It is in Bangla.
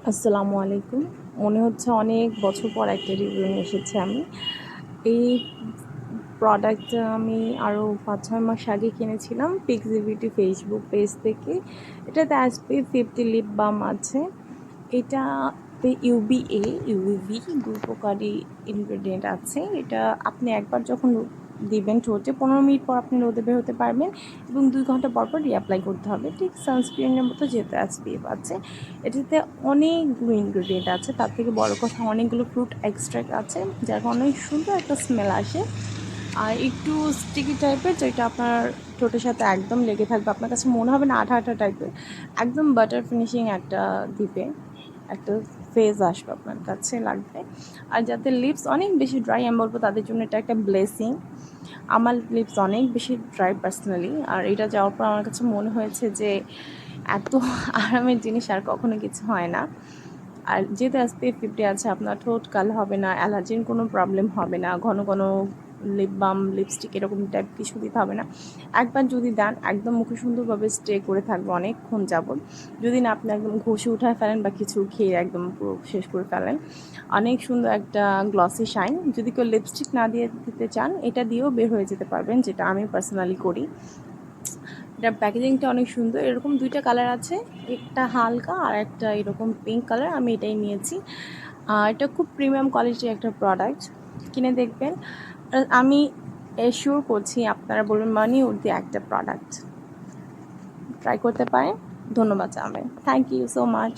আসসালামু আলাইকুম। মনে হচ্ছে অনেক বছর পর একটা রিভিউ নিয়ে এসেছি আমি। এই প্রোডাক্টটা আমি আরও ৫-৬ মাস আগে কিনেছিলাম পিক্সিভিটি ফেসবুক পেজ থেকে। এটাতে SPF 50 লিপ বাম আছে। এটাতে UVA, UVB ২ প্রকারই ইনগ্রেডিয়েন্ট আছে। এটা আপনি একবার যখন দিবেন ঠোঁটে ১৫ মিনিট পর আপনি রোদে বের হতে পারবেন এবং ২ ঘন্টা পর পর রিঅ্যাপ্লাই করতে হবে। ঠিক সানস্ক্রিনের মতো যেহেতু SPF আছে। এটাতে অনেকগুলো ইনগ্রেডিয়েন্ট আছে, তার থেকে বড় কথা অনেকগুলো ফ্রুট এক্সট্রাক্ট আছে, যার কারণে সুন্দর একটা স্মেল আসে। আর একটু স্টিকি টাইপের, যেটা আপনার ঠোঁটের সাথে একদম লেগে থাকবে, আপনার কাছে মনে হবে না আঠা আঠা টাইপের, একদম বাটার ফিনিশিং একটা দিবে, একটা ফেজ আসবে আপনার কাছে লাগবে। আর যাদের লিপস অনেক বেশি ড্রাই, আমি বলবো তাদের জন্য এটা একটা ব্লেসিং। আমার লিপস অনেক বেশি ড্রাই পার্সোনালি, আর এটা যাওয়ার পর আমার কাছে মনে হয়েছে যে এত আরামের জিনিস আর কখনো কিছু হয় না। আর যেহেতু SPF 50 আছে, আপনার ঠোঁট কালো হবে না, অ্যালার্জির কোনো প্রবলেম হবে না, ঘন ঘন লিপ বাম লিপস্টিক এরকম টাইপ কিছু দিতে হবে না। একবার যদি দেন একদম মুখে সুন্দরভাবে স্টে করে থাকবে অনেকক্ষণ যাবত। যদি না আপনি একদম ঘষে উঠায় ফেলেন বা কিছু খেয়ে একদম পুরো শেষ করে ফেলেন, অনেক সুন্দর একটা গ্লসি শাইন। যদি কেউ লিপস্টিক না দিয়ে দিতে চান, এটা দিয়েও বের হয়ে যেতে পারবেন, যেটা আমি পার্সোনালি করি। এটার প্যাকেজিংটা অনেক সুন্দর, এরকম 2টা কালার আছে, একটা হালকা আর একটা এরকম পিঙ্ক কালার, আমি এটাই নিয়েছি। এটা খুব প্রিমিয়াম কোয়ালিটির একটা প্রোডাক্ট, কিনে দেখবেন। আমি এশিওর করছি আপনারা বলবেন মানি উর্দি একটা প্রোডাক্ট, ট্রাই করতে পারেন। ধন্যবাদ জানাবেন। Thank you so much.